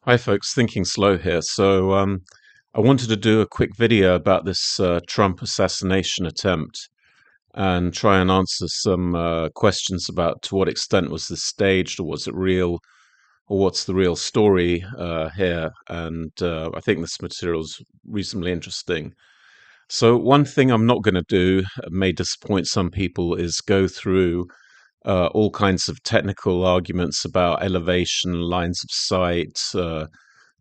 Hi, folks. Thinking slow here. I wanted to do a quick video about this Trump assassination attempt and try and answer some questions about to what extent was this staged or was it real or what's the real story here. I think this material is reasonably interesting. So, one thing I'm not going to do, may disappoint some people, is go through all kinds of technical arguments about elevation, lines of sight,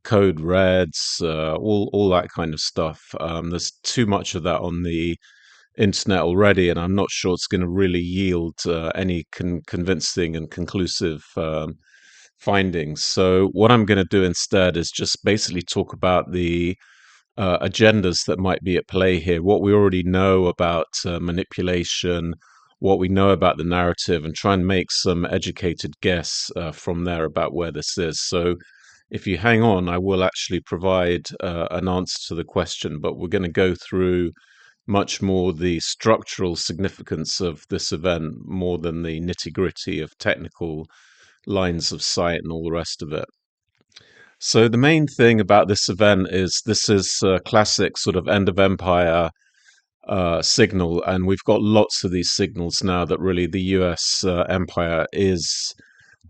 code reds, all that kind of stuff. There's too much of that on the internet already, and I'm not sure it's going to really yield any convincing and conclusive findings. So, what I'm going to do instead is just basically talk about the agendas that might be at play here, what we already know about manipulation, what we know about the narrative, and try and make some educated guess from there about where this is. So, if you hang on, I will actually provide an answer to the question, but we're going to go through much more the structural significance of this event more than the nitty gritty of technical lines of sight and all the rest of it. So the main thing about this event is this is a classic sort of end of empire signal, and we've got lots of these signals now that really the US empire is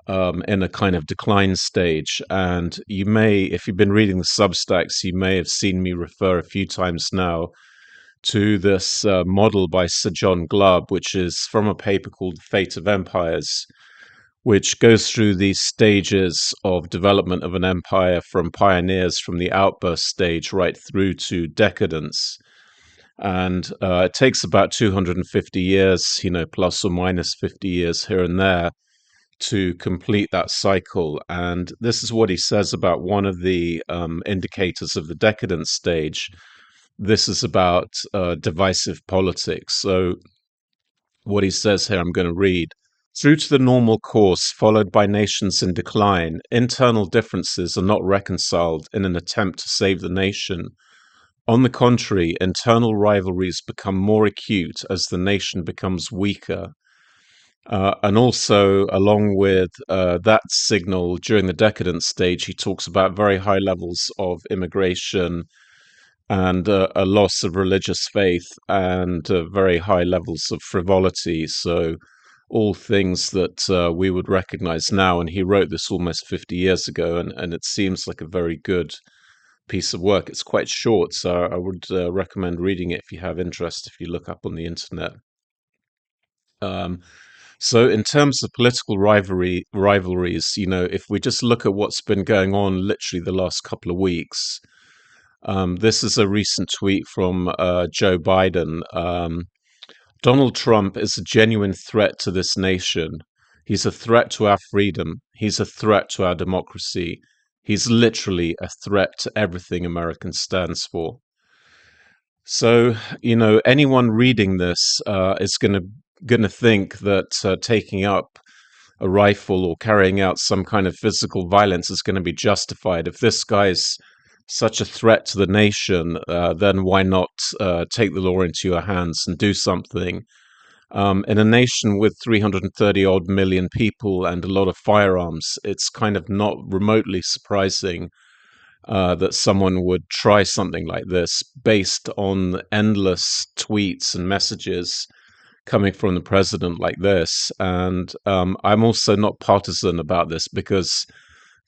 in a kind of decline stage. And you may, if you've been reading the Substacks, you may have seen me refer a few times now to this model by Sir John Glubb, which is from a paper called The Fate of Empires, which goes through these stages of development of an empire from pioneers from the outburst stage right through to decadence. And it takes about 250 years, plus or minus 50 years here and there to complete that cycle. And this is what he says about one of the indicators of the decadence stage. This is about divisive politics. So, what he says here, I'm going to read. True to the normal course followed by nations in decline, internal differences are not reconciled in an attempt to save the nation. On the contrary, internal rivalries become more acute as the nation becomes weaker. And also, along with that signal during the decadence stage, he talks about very high levels of immigration and a loss of religious faith and very high levels of frivolity. So, all things that we would recognize now. And he wrote this almost 50 years ago, and it seems like a very good piece of work. It's quite short, so I would recommend reading it if you have interest, if you look up on the internet. Um, so, in terms of political rivalries, if we just look at what's been going on literally the last couple of weeks, this is a recent tweet from Joe Biden. Donald Trump is a genuine threat to this nation. He's a threat to our freedom. He's a threat to our democracy. He's literally a threat to everything American stands for. So, anyone reading this is going to think that taking up a rifle or carrying out some kind of physical violence is going to be justified. If this guy's such a threat to the nation, then why not take the law into your hands and do something? In a nation with 330 odd million people and a lot of firearms, it's kind of not remotely surprising that someone would try something like this based on endless tweets and messages coming from the president like this. And I'm also not partisan about this because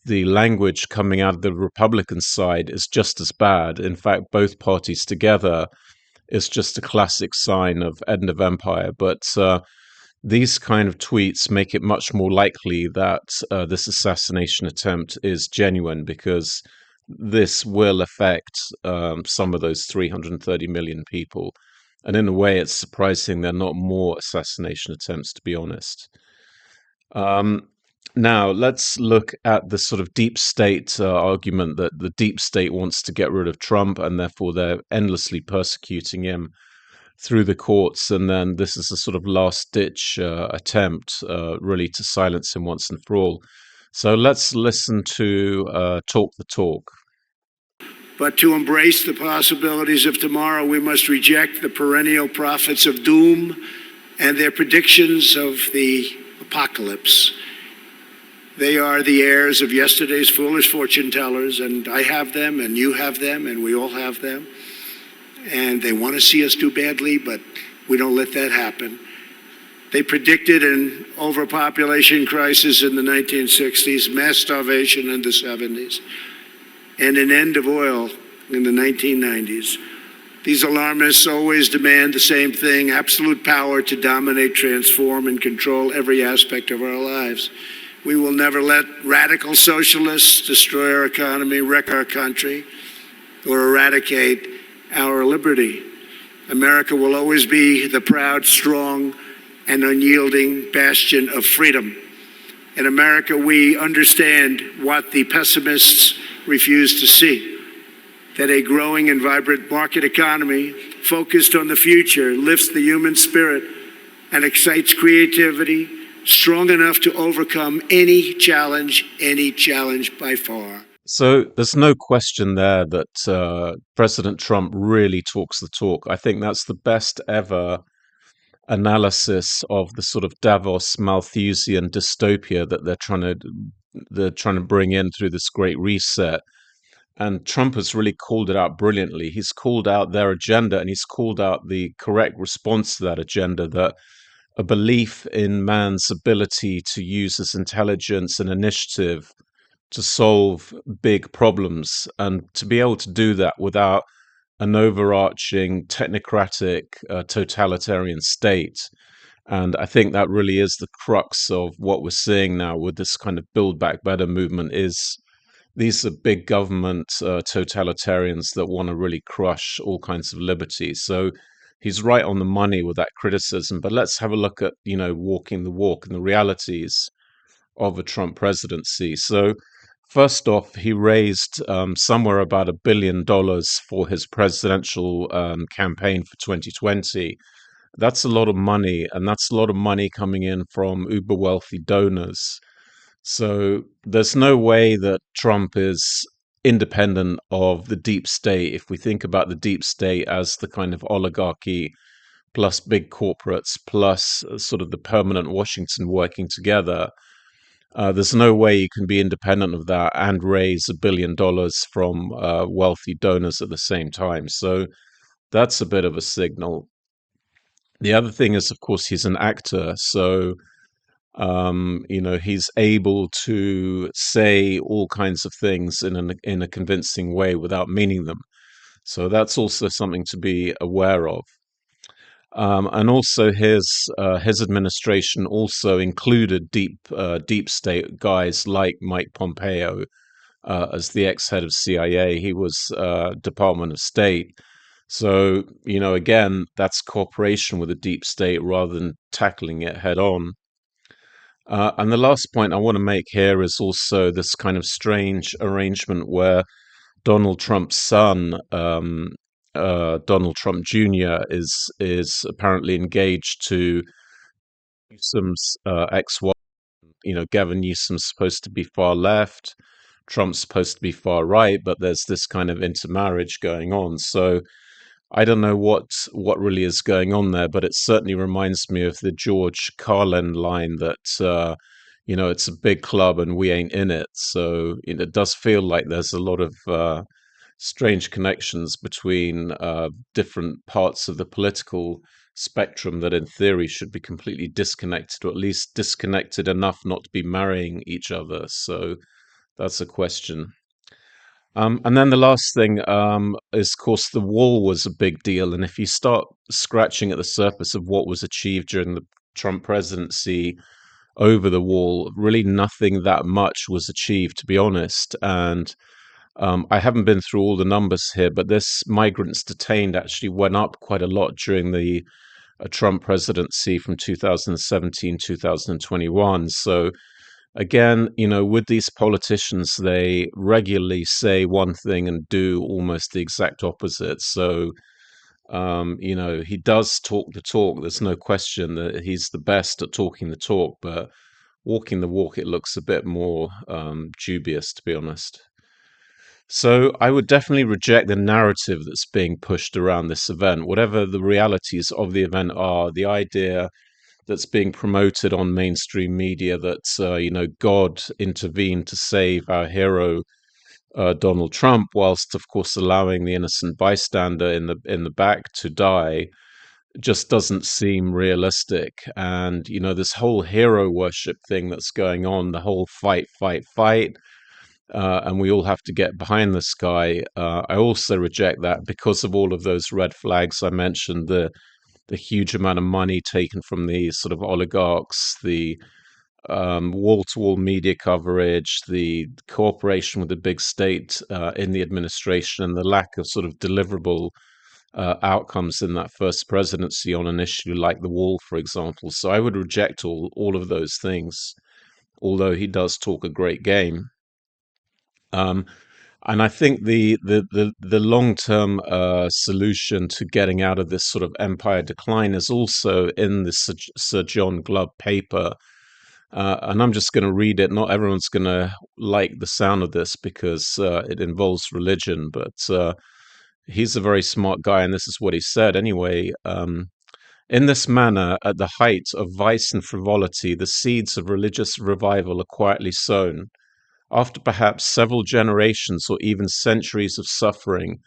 the language coming out of the Republican side is just as bad. In fact, both parties together is just a classic sign of end of empire. But these kind of tweets make it much more likely that this assassination attempt is genuine because this will affect some of those 330 million people. And in a way, it's surprising there are not more assassination attempts, to be honest. Um, Now, let's look at the sort of deep state argument that the deep state wants to get rid of Trump and therefore they're endlessly persecuting him through the courts. And then this is a sort of last ditch attempt, really, to silence him once and for all. So let's listen to Talk the Talk. But to embrace the possibilities of tomorrow, we must reject the perennial prophets of doom and their predictions of the apocalypse. They are the heirs of yesterday's foolish fortune tellers, and I have them, and you have them, and we all have them. And they want to see us do badly, but we don't let that happen. They predicted an overpopulation crisis in the 1960s, mass starvation in the 70s, and an end of oil in the 1990s. These alarmists always demand the same thing: absolute power to dominate, transform, and control every aspect of our lives. We will never let radical socialists destroy our economy, wreck our country, or eradicate our liberty. America will always be the proud, strong, and unyielding bastion of freedom. In America, we understand what the pessimists refuse to see: that a growing and vibrant market economy focused on the future lifts the human spirit and excites creativity, strong enough to overcome any challenge by far. So there's no question there that President Trump really talks the talk. I think that's the best ever analysis of the sort of Davos Malthusian dystopia that they're trying to bring in through this great reset. And Trump has really called it out brilliantly. He's called out their agenda, and he's called out the correct response to that agenda, that a belief in man's ability to use his intelligence and initiative to solve big problems, and to be able to do that without an overarching technocratic totalitarian state. And I think that really is the crux of what we're seeing now with this kind of build back better movement. Is these are big government totalitarians that want to really crush all kinds of liberties. So he's right on the money with that criticism. But let's have a look at, walking the walk and the realities of a Trump presidency. So first off, he raised somewhere about $1 billion for his presidential campaign for 2020. That's a lot of money, and that's a lot of money coming in from uber wealthy donors. So there's no way that Trump is independent of the deep state. If we think about the deep state as the kind of oligarchy plus big corporates plus sort of the permanent Washington working together, there's no way you can be independent of that and raise $1 billion from wealthy donors at the same time. So that's a bit of a signal. The other thing is, of course, he's an actor. So he's able to say all kinds of things in a convincing way without meaning them. So that's also something to be aware of. And also his administration also included deep state guys like Mike Pompeo as the ex-head of CIA. He was Department of State. So again, that's cooperation with the deep state rather than tackling it head on. And the last point I want to make here is also this kind of strange arrangement where Donald Trump's son, Donald Trump Jr., is apparently engaged to Newsom's ex-wife. Gavin Newsom's supposed to be far left, Trump's supposed to be far right, but there's this kind of intermarriage going on. So I don't know what really is going on there, but it certainly reminds me of the George Carlin line that it's a big club and we ain't in it. So it does feel like there's a lot of strange connections between different parts of the political spectrum that, in theory, should be completely disconnected, or at least disconnected enough not to be marrying each other. So that's a question. And then the last thing is, of course, the wall was a big deal. And if you start scratching at the surface of what was achieved during the Trump presidency over the wall, really nothing that much was achieved, to be honest. And I haven't been through all the numbers here, but this migrants detained actually went up quite a lot during the Trump presidency from 2017, 2021. So again, with these politicians, they regularly say one thing and do almost the exact opposite. So, he does talk the talk. There's no question that he's the best at talking the talk, but walking the walk, it looks a bit more dubious, to be honest. So I would definitely reject the narrative that's being pushed around this event. Whatever the realities of the event are, the idea that's being promoted on mainstream media that God intervened to save our hero Donald Trump, whilst of course allowing the innocent bystander in the back to die, just doesn't seem realistic. And this whole hero worship thing that's going on, the whole fight, fight, fight, and we all have to get behind this guy. I also reject that because of all of those red flags I mentioned, the huge amount of money taken from these sort of oligarchs, the wall-to-wall media coverage, the cooperation with the big state in the administration, and the lack of sort of deliverable outcomes in that first presidency on an issue like the wall, for example. So I would reject all of those things, although he does talk a great game. Um, and I think the long term solution to getting out of this sort of empire decline is also in the Sir John Glubb paper. And I'm just going to read it. Not everyone's going to like the sound of this because it involves religion, but he's a very smart guy, and this is what he said anyway. In this manner, at the height of vice and frivolity, the seeds of religious revival are quietly sown. After perhaps several generations or even centuries of suffering,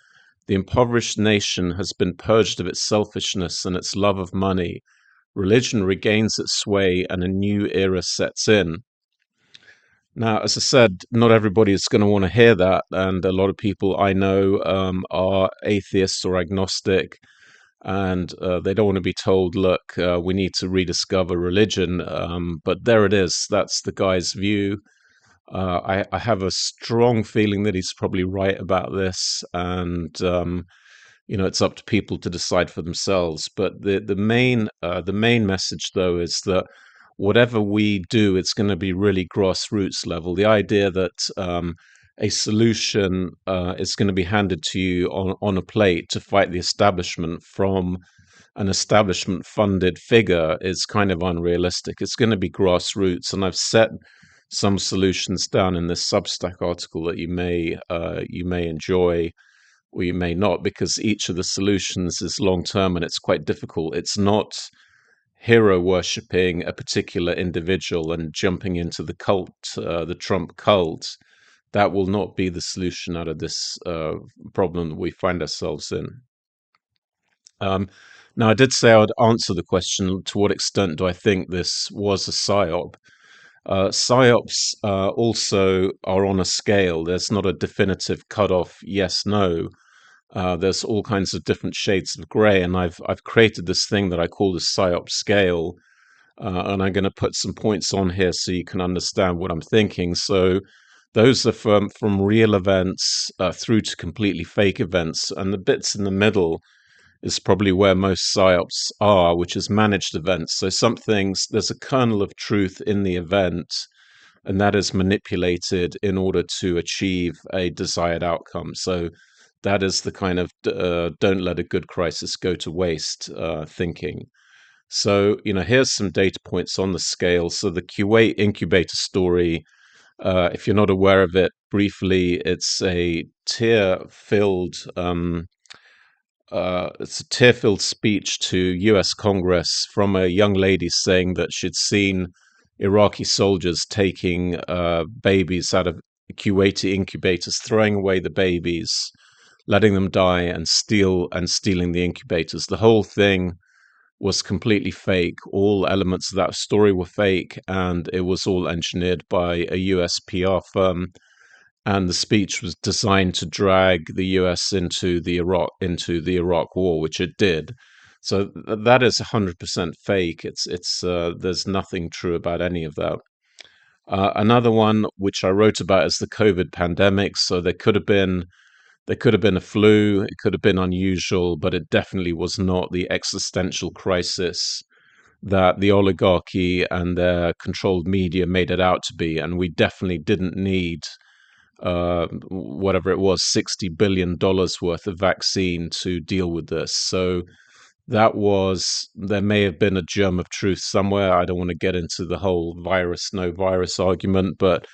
the impoverished nation has been purged of its selfishness and its love of money. Religion regains its sway and a new era sets in. Now, as I said, not everybody is going to want to hear that, and a lot of people I know are atheists or agnostic, and they don't want to be told, look, we need to rediscover religion. But there it is. That's the guy's view. I have a strong feeling that he's probably right about this, and it's up to people to decide for themselves. But the main message, though, is that whatever we do, it's going to be really grassroots level. The idea that a solution is going to be handed to you on a plate to fight the establishment from an establishment funded figure is kind of unrealistic. It's going to be grassroots, and I've set some solutions down in this Substack article that you may enjoy or you may not, because each of the solutions is long term and it's quite difficult. It's not hero worshipping a particular individual and jumping into the cult, the Trump cult. That will not be the solution out of this problem that we find ourselves in. Um, Now, I did say I would answer the question, to what extent do I think this was a psyop? Psyops also are on a scale. There's not a definitive cutoff, yes, no. There's all kinds of different shades of grey, and I've created this thing that I call the psyop scale, and I'm going to put some points on here so you can understand what I'm thinking. So those are from real events through to completely fake events, and the bits in the middle is probably where most psyops are, which is managed events. So there's a kernel of truth in the event, and that is manipulated in order to achieve a desired outcome. So that is the kind of don't let a good crisis go to waste thinking. So, here's some data points on the scale. So the Kuwait incubator story, if you're not aware of it, briefly, it's a tear-filled speech to U.S. Congress from a young lady saying that she'd seen Iraqi soldiers taking babies out of Kuwaiti incubators, throwing away the babies, letting them die, and stealing the incubators. The whole thing was completely fake. All elements of that story were fake, and it was all engineered by a US PR firm. And the speech was designed to drag the US into the Iraq War, which it did. So that is 100% fake. It's there's nothing true about any of that. Another one which I wrote about is the COVID pandemic. So there could have been a flu, it could have been unusual, but it definitely was not the existential crisis that the oligarchy and their controlled media made it out to be. And we definitely didn't need whatever it was, $60 billion worth of vaccine to deal with this. So there may have been a germ of truth somewhere. I don't want to get into the whole virus, no virus argument, but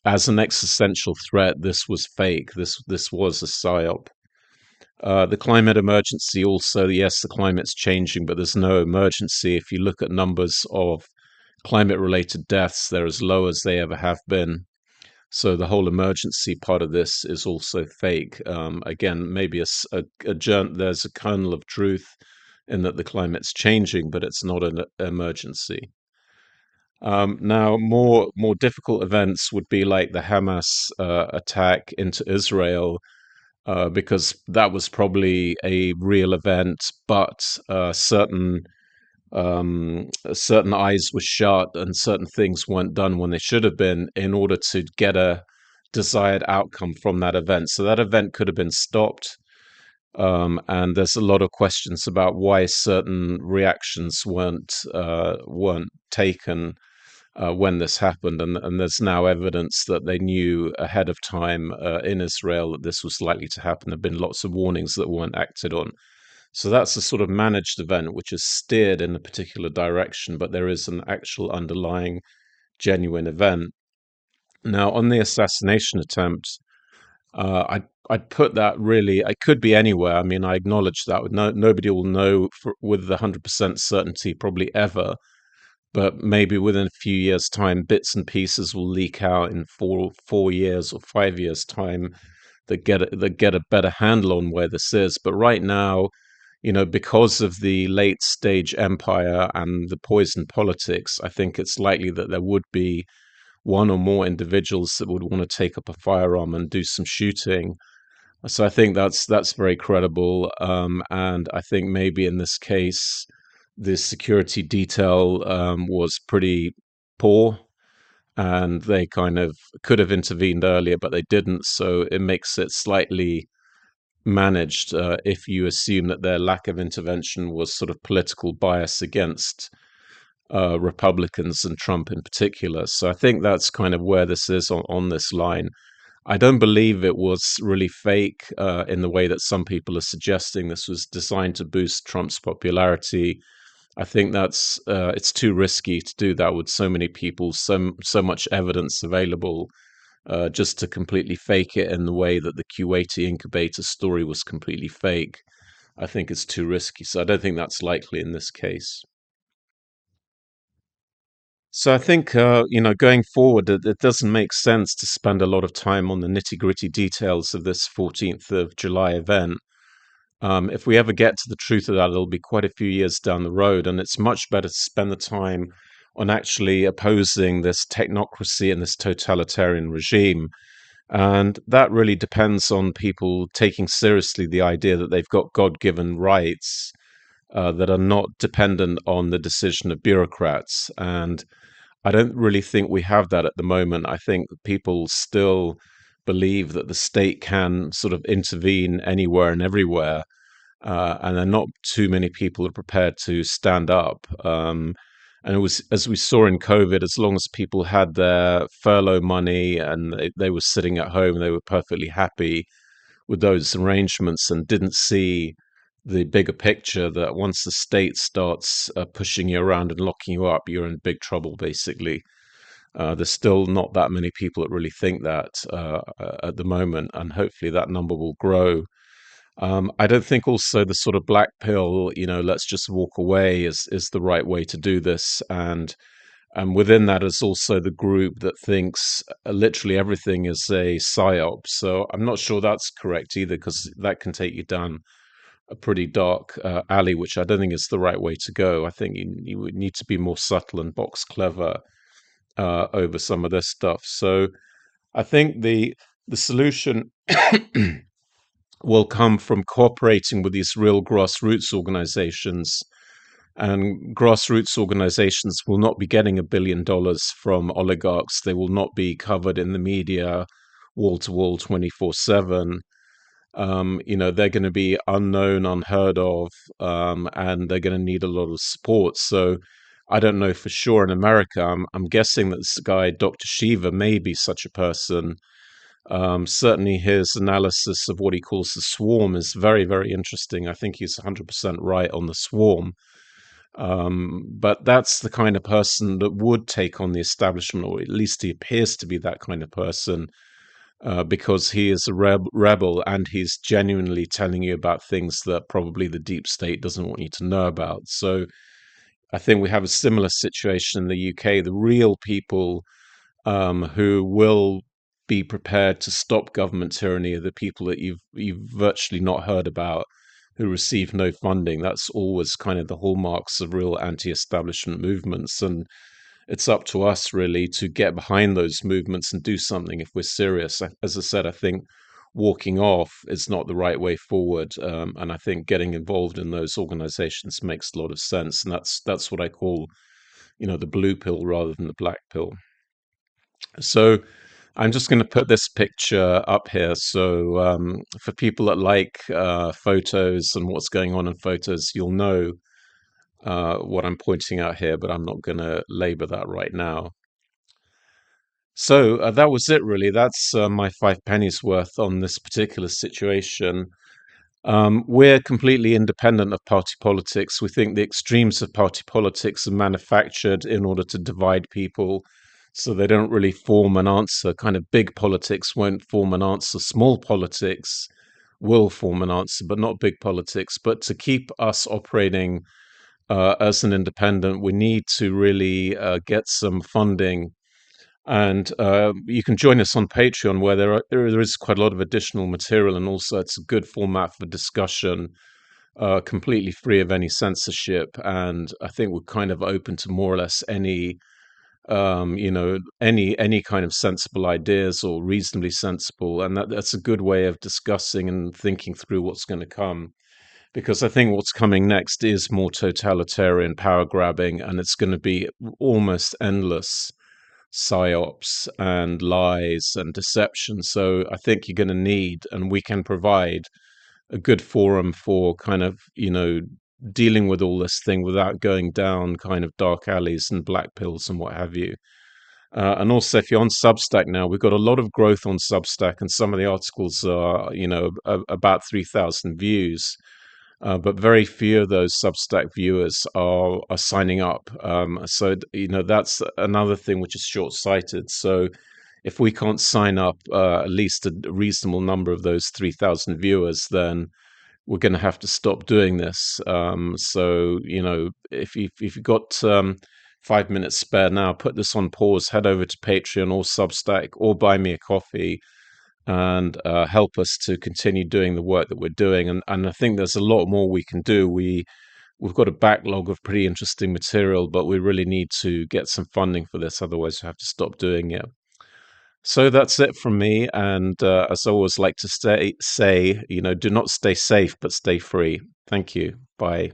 as an existential threat, this was fake. This was a psyop. The climate emergency also, yes, the climate's changing, but there's no emergency. If you look at numbers of climate related deaths, they're as low as they ever have been. So the whole emergency part of this is also fake. Again, maybe there's a kernel of truth in that the climate's changing, but it's not an emergency. Now, more difficult events would be like the Hamas attack into Israel, because that was probably a real event, but certain eyes were shut and certain things weren't done when they should have been in order to get a desired outcome from that event. So that event could have been stopped. And there's a lot of questions about why certain reactions weren't taken when this happened, and there's now evidence that they knew ahead of time in Israel that this was likely to happen. There have been lots of warnings that weren't acted on. So that's a sort of managed event which is steered in a particular direction, but there is an actual underlying genuine event. Now, on the assassination attempt, I'd put that really. It could be anywhere. I mean, I acknowledge that. Nobody will know with 100% certainty, probably ever. But maybe within a few years' time, bits and pieces will leak out in 4 years or 5 years' time that get a better handle on where this is. But right now, because of the late stage empire and the poison politics, I think it's likely that there would be one or more individuals that would want to take up a firearm and do some shooting. So I think that's very credible, and I think maybe in this case, the security detail was pretty poor, and they kind of could have intervened earlier, but they didn't. So it makes it slightly managed if you assume that their lack of intervention was sort of political bias against Republicans and Trump in particular. So I think that's kind of where this is on this line. I don't believe it was really fake in the way that some people are suggesting. This was designed to boost Trump's popularity. I think that's it's too risky to do that with so many people, so much evidence available, just to completely fake it in the way that the Kuwaiti incubator story was completely fake. I think it's too risky. So I don't think that's likely in this case. So I think, going forward, it doesn't make sense to spend a lot of time on the nitty-gritty details of this 14th of July event. If we ever get to the truth of that, it'll be quite a few years down the road, and it's much better to spend the time on actually opposing this technocracy and this totalitarian regime. And that really depends on people taking seriously the idea that they've got God-given rights that are not dependent on the decision of bureaucrats. And I don't really think we have that at the moment. I think people still believe that the state can sort of intervene anywhere and everywhere, and then not too many people are prepared to stand up. And it was, as we saw in COVID, as long as people had their furlough money and they were sitting at home, they were perfectly happy with those arrangements and didn't see the bigger picture that once the state starts pushing you around and locking you up, you're in big trouble, basically. There's still not that many people that really think that at the moment, and hopefully that number will grow. I don't think also the sort of black pill, let's just walk away is the right way to do this. And within that is also the group that thinks literally everything is a psyop. So I'm not sure that's correct either, because that can take you down a pretty dark alley, which I don't think is the right way to go. I think you would need to be more subtle and box clever over some of this stuff. So I think the solution will come from cooperating with these real grassroots organizations. And grassroots organizations will not be getting $1 billion from oligarchs. They will not be covered in the media wall to wall 24/7. They're going to be unknown, unheard of, and they're going to need a lot of support. So I don't know for sure in America. I'm guessing that this guy, Dr. Shiva, may be such a person. Certainly, his analysis of what he calls the swarm is very, very interesting. I think he's 100% right on the swarm. But that's the kind of person that would take on the establishment, or at least he appears to be that kind of person. because he is a rebel and he's genuinely telling you about things that probably the deep state doesn't want you to know about. So I think we have a similar situation in the UK. The real people who will be prepared to stop government tyranny are the people that you've virtually not heard about, who receive no funding. That's always kind of the hallmarks of real anti-establishment movements, and it's up to us really to get behind those movements and do something if we're serious. As I said, I think walking off is not the right way forward, and I think getting involved in those organizations makes a lot of sense, and that's what I call, the blue pill rather than the black pill. So I'm just going to put this picture up here. So for people that like photos and what's going on in photos, you'll know what I'm pointing out here, but I'm not going to labor that right now. So that was it, really. That's my 5 pennies worth on this particular situation. We're completely independent of party politics. We think the extremes of party politics are manufactured in order to divide people, so they don't really form an answer. Kind of big politics won't form an answer. Small politics will form an answer, but not big politics. But to keep us operating as an independent, we need to really get some funding. And you can join us on Patreon, where there is quite a lot of additional material, and also it's a good format for discussion, completely free of any censorship. And I think we're kind of open to more or less any kind of sensible ideas or reasonably sensible, and that's a good way of discussing and thinking through what's going to come. Because I think what's coming next is more totalitarian power grabbing, and it's going to be almost endless psyops and lies and deception. So I think you're going to need, and we can provide, a good forum for kind of, dealing with all this thing without going down kind of dark alleys and black pills and what have you. And also, if you're on Substack now, we've got a lot of growth on Substack, and some of the articles are, about 3,000 views. But very few of those Substack viewers are signing up. So that's another thing which is short-sighted. So if we can't sign up at least a reasonable number of those 3,000 viewers, then we're going to have to stop doing this. So if you've got 5 minutes spare now, put this on pause, head over to Patreon or Substack or buy me a coffee, and help us to continue doing the work that we're doing. And I think there's a lot more we can do. We've got a backlog of pretty interesting material, but we really need to get some funding for this. Otherwise, we have to stop doing it. So that's it from me. And as I always like to say, do not stay safe, but stay free. Thank you. Bye.